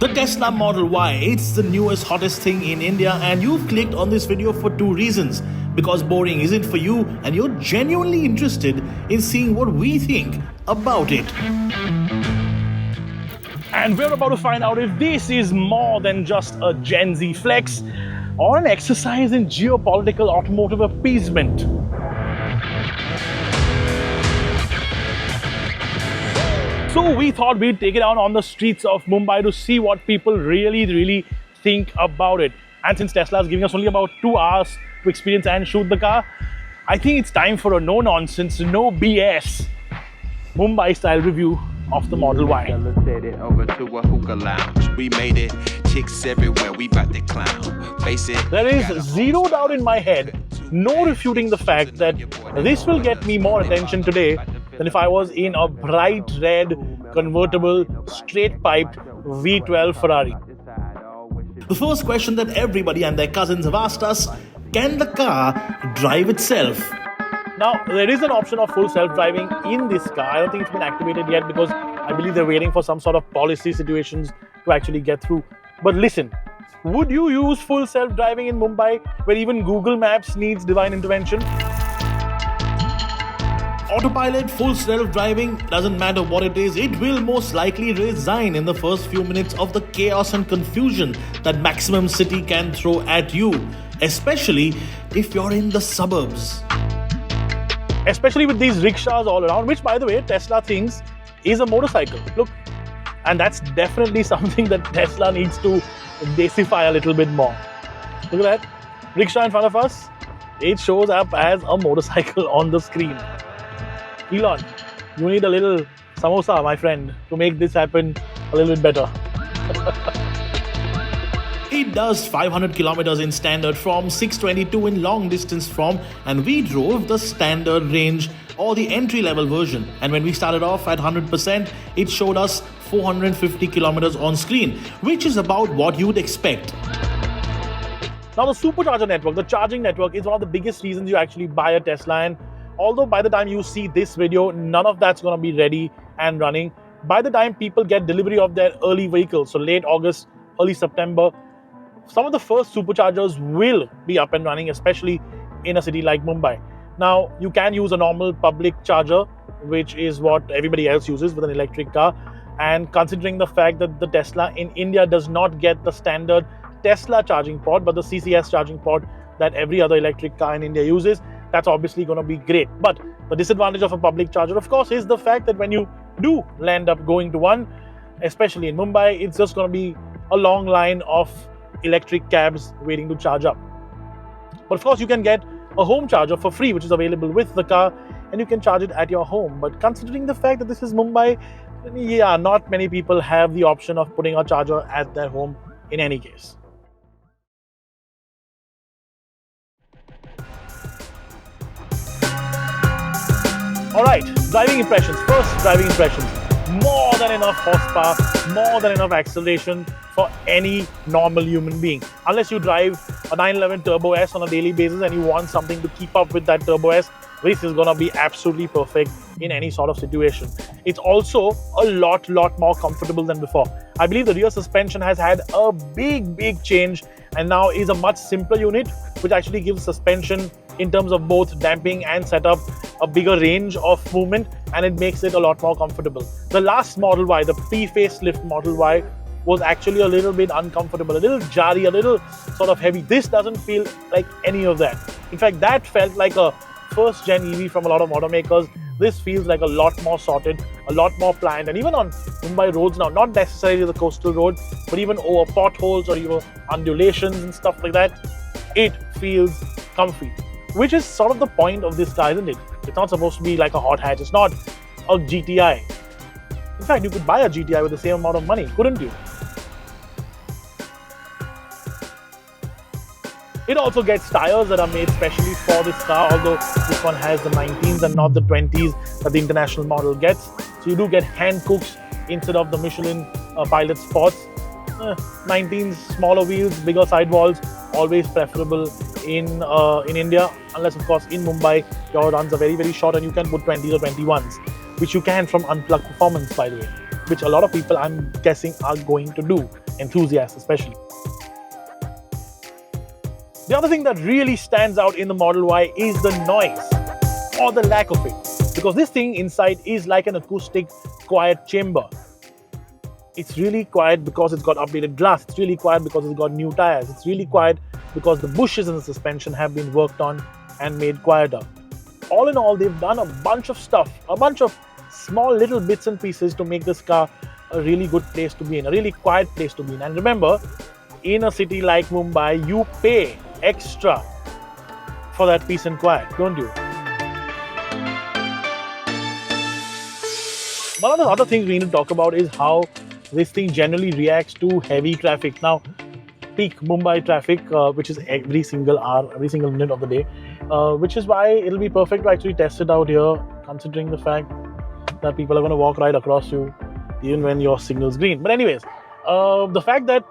The Tesla Model Y, it's the newest, hottest thing in India, and you've clicked on this video for two reasons. Because boring isn't for you and you're genuinely interested in seeing what we think about it. And we're about to find out if this is more than just a Gen Z flex or an exercise in geopolitical automotive appeasement. So we thought we'd take it out on the streets of Mumbai to see what people really think about it. And since Tesla is giving us only about 2 hours to experience and shoot the car, I think it's time for a no-nonsense, no BS Mumbai-style review of the Model Y. Over to a hookah lounge. We made it. Chicks everywhere. We bout to clown. Face it. There is zero doubt in my head, no refuting the fact that this will get me more attention today than if I was in a bright red convertible straight-piped V12 Ferrari. The first question that everybody and their cousins have asked us: can the car drive itself? Now, there is an option of full self-driving in this car. I don't think it's been activated yet because I believe they're waiting for some sort of policy situations to actually get through. But listen, would you use full self-driving in Mumbai where even Google Maps needs divine intervention? Autopilot, full self-driving, doesn't matter what it is, it will most likely resign in the first few minutes of the chaos and confusion that Maximum City can throw at you, especially if you're in the suburbs. Especially with these rickshaws all around, which, by the way, Tesla thinks is a motorcycle. Look, and that's definitely something that Tesla needs to basify a little bit more. Look at that. Rickshaw in front of us. It shows up as a motorcycle on the screen. Elon, you need a little samosa, my friend, to make this happen a little bit better. It does 500 kilometers in standard from, 622 in long distance from, and we drove the standard range or the entry-level version. And when we started off at 100%, it showed us 450 kilometers on screen, which is about what you would expect. Now, the supercharger network, the charging network, is one of the biggest reasons you actually buy a Tesla. And although by the time you see this video, none of that's going to be ready and running. By the time people get delivery of their early vehicles, so late August, early September, some of the first superchargers will be up and running, especially in a city like Mumbai. Now, you can use a normal public charger, which is what everybody else uses with an electric car. And considering the fact that the Tesla in India does not get the standard Tesla charging port, but the CCS charging port that every other electric car in India uses, that's obviously going to be great. But the disadvantage of a public charger, of course, is the fact that when you do land up going to one, especially in Mumbai, it's just going to be a long line of electric cabs waiting to charge up. But of course, you can get a home charger for free, which is available with the car, and you can charge it at your home. But considering the fact that this is Mumbai, yeah, not many people have the option of putting a charger at their home in any case. Alright, driving impressions. First, driving impressions. More than enough horsepower, more than enough acceleration for any normal human being. Unless you drive a 911 Turbo S on a daily basis and you want something to keep up with that Turbo S, this is going to be absolutely perfect in any sort of situation. It's also a lot more comfortable than before. I believe the rear suspension has had a big change and now is a much simpler unit, which actually gives suspension in terms of both damping and setup a bigger range of movement, and it makes it a lot more comfortable. The last Model Y, the pre-facelift Model Y, was actually a little bit uncomfortable, a little jarry, a little sort of heavy. This doesn't feel like any of that. In fact, that felt like a first-gen EV from a lot of automakers. This feels like a lot more sorted, a lot more planned, and even on Mumbai roads now, not necessarily the coastal road, but even over potholes or even undulations and stuff like that, it feels comfy. Which is sort of the point of this car, isn't it? It's not supposed to be like a hot hatch. It's not a GTI. In fact, you could buy a GTI with the same amount of money, couldn't you? It also gets tires that are made specially for this car, although this one has the 19s and not the 20s that the international model gets. So you do get hand cooks instead of the Michelin Pilot Sports. 19s, smaller wheels, bigger sidewalls, always preferable in India, unless of course in Mumbai your runs are very short and you can put 20s or 21s, which you can from Unplugged Performance, by the way, which a lot of people, I'm guessing, are going to do. enthusiasts especially. The other thing that really stands out in the Model Y is the noise, or the lack of it. Because this thing inside is like an acoustic quiet chamber. It's really quiet because it's got updated glass. It's really quiet because it's got new tires. It's really quiet because the bushes in the suspension have been worked on and made quieter. All in all, they've done a bunch of stuff, a bunch of small little bits and pieces to make this car a really good place to be in, a really quiet place to be in. And remember, in a city like Mumbai, you pay extra for that peace and quiet, don't you? One of the other things we need to talk about is how this thing generally reacts to heavy traffic. Now, peak Mumbai traffic, which is every single hour, every single minute of the day, which is why it'll be perfect to actually test it out here, considering the fact that people are going to walk right across you, even when your signal's green. But anyways, the fact that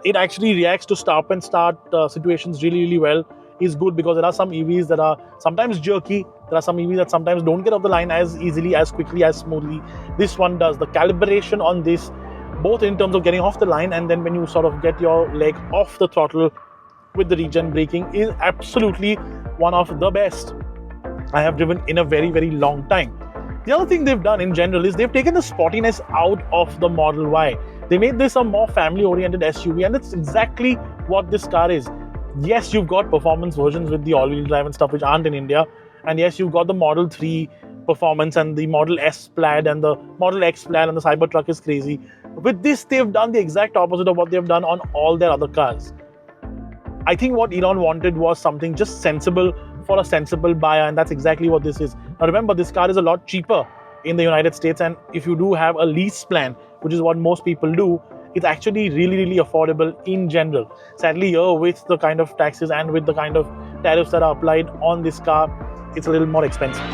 it actually reacts to stop and start situations really, really well is good, because there are some EVs that are sometimes jerky. There are some EVs that sometimes don't get off the line as easily, as quickly, as smoothly. This one does. The calibration on this, both in terms of getting off the line and then when you sort of get your leg off the throttle with the regen braking, is absolutely one of the best I have driven in a very, very long time. The other thing they've done in general is they've taken the sportiness out of the Model Y. They made this a more family-oriented SUV, and that's exactly what this car is. Yes, you've got performance versions with the all-wheel drive and stuff which aren't in India. And yes, you've got the Model 3 performance and the Model S Plaid and the Model X Plaid, and the Cybertruck is crazy. With this, they've done the exact opposite of what they've done on all their other cars. I think what Elon wanted was something just sensible for a sensible buyer, and that's exactly what this is. Now remember, this car is a lot cheaper in the United States, and if you do have a lease plan, which is what most people do, it's actually really, really affordable in general. Sadly, here with the kind of taxes and with the kind of tariffs that are applied on this car, it's a little more expensive.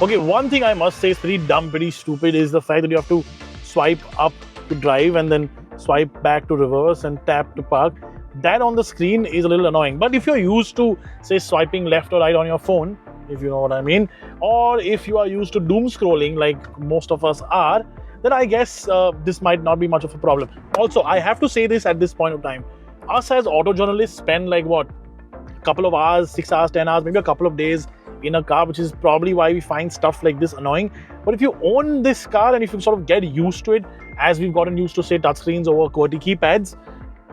Okay, one thing I must say is pretty dumb, pretty stupid, is the fact that you have to swipe up to drive and then swipe back to reverse and tap to park. That on the screen is a little annoying. But if you're used to, say, swiping left or right on your phone, if you know what I mean, or if you are used to doom scrolling like most of us are, then I guess this might not be much of a problem. Also, I have to say this at this point of time. Us as auto journalists spend like what? A couple of hours, 6 hours, 10 hours, maybe a couple of days in a car, which is probably why we find stuff like this annoying. But if you own this car and if you sort of get used to it, as we've gotten used to, say, touchscreens over QWERTY keypads,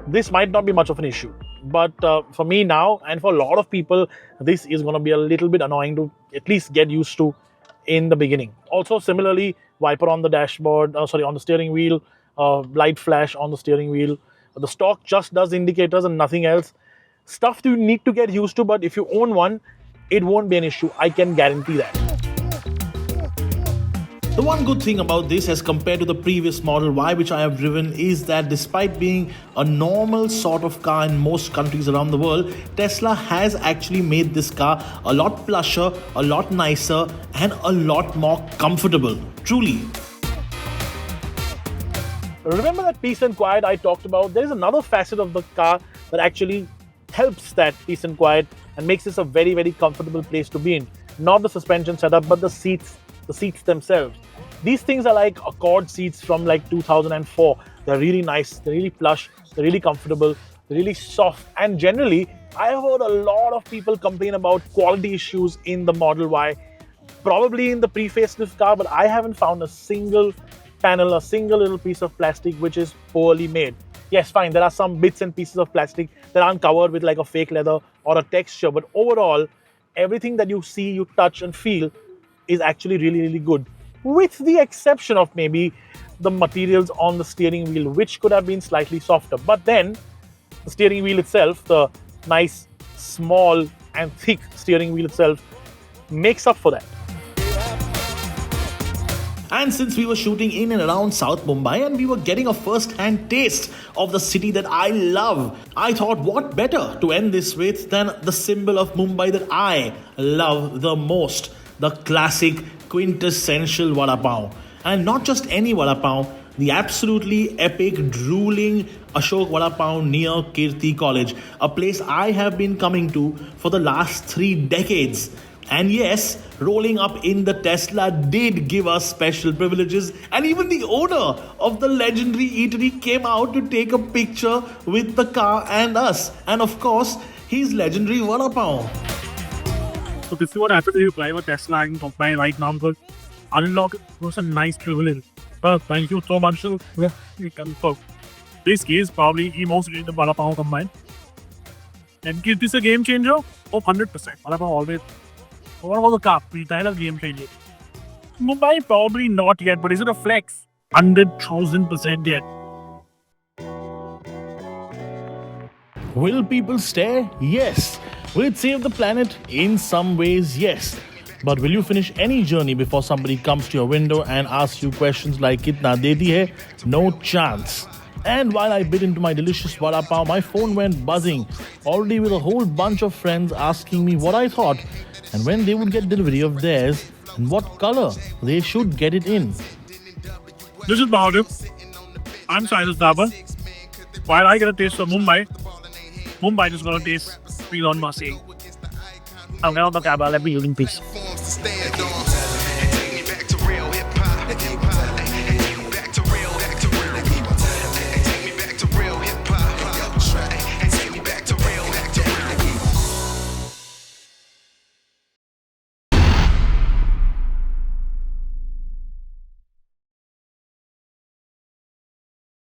this might not be much of an issue. But for me now, and for a lot of people, this is going to be a little bit annoying to at least get used to in the beginning. Also, similarly, wiper on the dashboard, on the steering wheel, light flash on the steering wheel. The stock just does indicators and nothing else. Stuff you need to get used to, but if you own one, it won't be an issue. I can guarantee that. The one good thing about this as compared to the previous Model Y which I have driven is that despite being a normal sort of car in most countries around the world, Tesla has actually made this car a lot plusher, a lot nicer, and a lot more comfortable. Truly. Remember that peace and quiet I talked about? There is another facet of the car that actually helps that peace and quiet and makes this a very, very comfortable place to be in. Not the suspension setup, but the seats themselves. These things are like Accord seats from like 2004. They're really nice, they're really plush, they're really comfortable, they're really soft. And generally, I have heard a lot of people complain about quality issues in the Model Y, probably in the pre-facelift car, but I haven't found a single panel, a single little piece of plastic which is poorly made. Yes, fine, there are some bits and pieces of plastic that aren't covered with like a fake leather or a texture, but overall, everything that you see, you touch and feel is actually really, really good. With the exception of maybe the materials on the steering wheel, which could have been slightly softer. But then, the steering wheel itself, the nice, small and thick steering wheel itself, makes up for that. And since we were shooting in and around South Mumbai and we were getting a first-hand taste of the city that I love, I thought what better to end this with than the symbol of Mumbai that I love the most, the classic quintessential Vada Pav. And not just any Vada Pav, the absolutely epic, drooling Ashok Vada Pav near Kirti College, a place I have been coming to for the last 3 decades. And yes, rolling up in the Tesla did give us special privileges, and even the owner of the legendary eatery came out to take a picture with the car and us. And of course, his legendary Vada Pav. So this is what happens if you drive a Tesla in Mumbai right now, because unlock was a nice privilege. But thank you so much. Yeah, you can talk. This case probably the most the Vada Pav combined. And is this a game changer? Oh, 100%. Vada Pav always. What about the car? We tried a game changer. Mumbai probably not yet, but is it a flex? 100,000% yet. Will people stare? Yes. Will it save the planet? In some ways, yes. But will you finish any journey before somebody comes to your window and asks you questions like "Kitna deti hai?" No chance. And while I bit into my delicious Vada Pav, my phone went buzzing, already with a whole bunch of friends asking me what I thought and when they would get delivery of theirs and what color they should get it in. This is PowerDrift. I'm Cyrus Dhabhar. While I get a taste of Mumbai just got a taste Elon Musk. I'm going to the cab, let me using peace.